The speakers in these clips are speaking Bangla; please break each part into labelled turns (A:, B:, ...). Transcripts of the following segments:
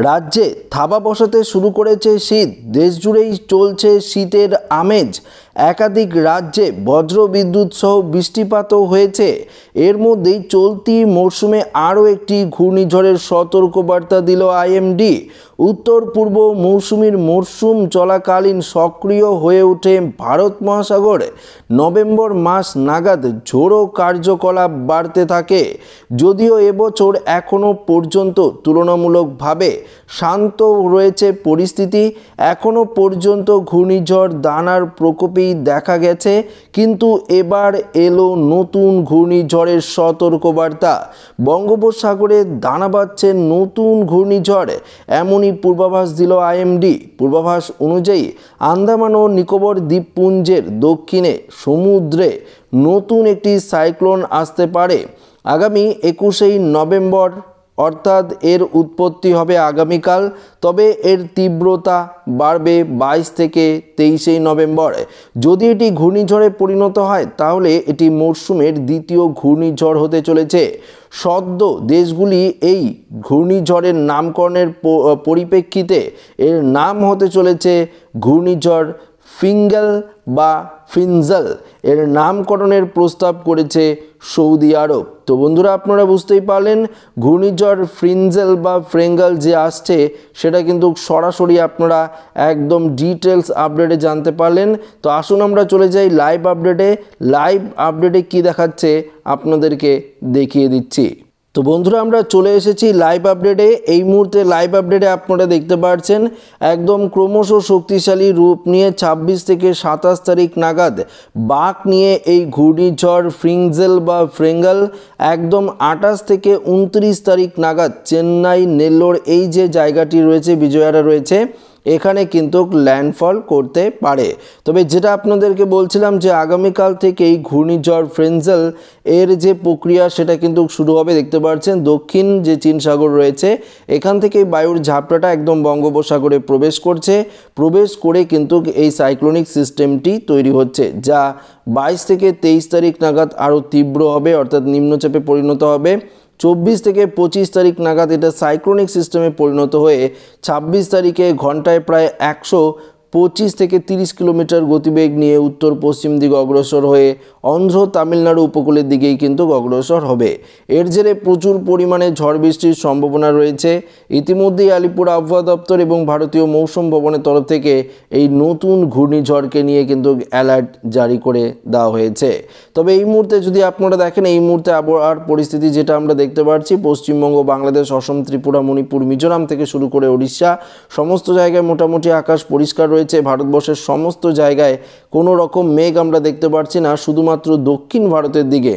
A: রাজ্যে থাবা বসাতে শুরু করেছে শীত, দেশজুড়েই চলছে শীতের আমেজ। একাধিক রাজ্যে বজ্রবিদ্যুৎ সহ বৃষ্টিপাতও হয়েছে। এর মধ্যেই চলতি মরশুমে আরও একটি ঘূর্ণিঝড়ের সতর্কবার্তা দিল আইএমডি। উত্তর পূর্ব মৌসুমীর মরশুম চলাকালীন সক্রিয় হয়ে ওঠে ভারত মহাসাগরে। নভেম্বর মাস নাগাদ ঝোড়ো কার্যকলাপ বাড়তে থাকে। যদিও এবছর এখনও পর্যন্ত তুলনামূলকভাবে শান্ত রয়েছে পরিস্থিতি। এখনও পর্যন্ত ঘূর্ণিঝড় দানার প্রকোপেই দেখা গেছে, কিন্তু এবার এলো নতুন ঘূর্ণিঝড়ের সতর্কবার্তা। বঙ্গোপসাগরে দানা বাঁধছে নতুন ঘূর্ণিঝড়, এমনই পূর্বাভাস দিল আইএমডি। পূর্বাভাস অনুযায়ী আন্দামান ও নিকোবর দ্বীপপুঞ্জের দক্ষিণে সমুদ্রে নতুন একটি সাইক্লোন আসতে পারে আগামী 21 নভেম্বর, অর্থাৎ এর উৎপত্তি হবে আগামীকাল। তবে এর তীব্রতা বাড়বে 22 থেকে 23 নভেম্বর। যদি এটি ঘূর্ণিঝড়ে পরিণত হয় তাহলে এটি মরশুমের দ্বিতীয় ঘূর্ণিঝড় হতে চলেছে। সদ্য দেশগুলি এই ঘূর্ণিঝড়ের নামকরণের পরিপ্রেক্ষিতে এর নাম হতে চলেছে ঘূর্ণিঝড় ফিঙ্গেল বা ফ্রিঞ্জেল। এর নামকরণের প্রস্তাব করেছে সৌদি আরব। তো বন্ধুরা, আপনারা বুঝতেই পারলেন ঘূর্ণিঝড় ফ্রিঞ্জেল বা ফ্রেঙ্গেল যে আসছে সেটা কিন্তু সরাসরি আপনারা একদম ডিটেলস আপডেটে জানতে পারলেন। তো আসুন আমরা চলে যাই লাইভ আপডেটে। লাইভ আপডেটে কী দেখাচ্ছে আপনাদেরকে দেখিয়ে দিচ্ছি। তো বন্ধুরা, আমরা চলে এসেছি লাইভ আপডেটে। এই মুহূর্তে লাইভ আপডেটে আপনারা দেখতে পাচ্ছেন একদম ক্রমশ শক্তিশালী রূপ নিয়ে 26 থেকে 27 তারিখ নাগাদ বাঁক নিয়ে এই ঘূর্ণিঝড় ফ্রিঞ্জেল বা ফ্রেঙ্গেল একদম 28 থেকে 29 তারিখ নাগাদ চেন্নাই নেল্লোর এই যে জায়গাটি রয়েছে, বিজয়ওয়াড়া রয়েছে, এখানে কিন্তু ল্যান্ডফল করতে পারে। তবে যেটা আপনাদেরকে বলছিলাম যে আগামীকাল থেকেই ঘূর্ণিঝড় ফ্রেঞ্জেল এর যে প্রক্রিয়া সেটা কিন্তু শুরু হবে। দেখতে পাচ্ছেন দক্ষিণ যে চীন সাগর রয়েছে এখান থেকে বায়ুর ঝাপটাটা একদম বঙ্গোপসাগরে প্রবেশ করছে। প্রবেশ করে কিন্তু এই সাইক্লোনিক সিস্টেমটি তৈরি হচ্ছে, যা 22 থেকে 23 তারিখ নাগাদ আরও তীব্র হবে, অর্থাৎ নিম্নচাপে পরিণত হবে। 24 থেকে 25 তারিখ নাগাদ এটা সাইক্লোনিক সিস্টেমে পরিণত হয়ে 26 তারিখে ঘন্টায় প্রায় 125 থেকে 30 কিলোমিটার গতিবেগ নিয়ে উত্তর পশ্চিম দিকে অগ্রসর হয়ে অন্ধ্র তামিলনাড়ু উপকূলের দিকেই কিন্তু অগ্রসর হবে। এর জেরে প্রচুর পরিমাণে ঝড় বৃষ্টির সম্ভাবনা রয়েছে। ইতিমধ্যেই আলিপুর আবহাওয়া দপ্তর এবং ভারতীয় মৌসুম ভবনের তরফ থেকে এই নতুন ঘূর্ণিঝড়কে নিয়ে কিন্তু অ্যালার্ট জারি করে দেওয়া হয়েছে। তবে এই মুহূর্তে যদি আপনারা দেখেন, এই মুহূর্তে আবহাওয়ার পরিস্থিতি যেটা আমরা দেখতে পাচ্ছি, পশ্চিমবঙ্গ, বাংলাদেশ, অসম, ত্রিপুরা, মণিপুর, মিজোরাম থেকে শুরু করে উড়িষ্যা সমস্ত জায়গায় মোটামুটি আকাশ পরিষ্কার রয়েছে। ভারতবর্ষের সমস্ত জায়গায় কোনো রকম মেঘ আমরা দেখতে পাচ্ছি না। শুধুমাত্র দক্ষিণ ভারতের দিকে,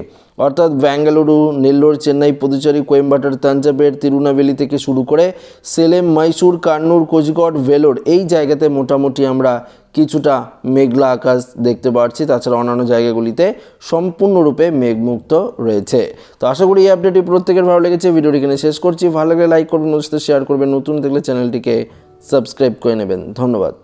A: অর্থাৎ বেঙ্গালুরু, নেল্লোর, চেন্নাই, পুদুচেরি, কোয়েম্বাটোর, তাঞ্জাবের, তিরুনাভেলি থেকে শুরু করে সেলেম, মাইসুর, কান্নুর, কোঝিকোড, ভেলোর এই জায়গাতে মোটামুটি আমরা কিছুটা মেঘলা আকাশ দেখতে পাচ্ছি। তাছাড়া অন্যান্য জায়গাগুলিতে সম্পূর্ণরূপে মেঘমুক্ত রয়েছে। তো আশা করি এই আপডেটটি প্রত্যেকের ভালো লেগেছে। ভিডিওটি এখানে শেষ করছি। ভালো লাগলে লাইক করবেন, শেয়ার করবেন, নতুন দেখলে চ্যানেলটিকে সাবস্ক্রাইব করে নেবেন। ধন্যবাদ।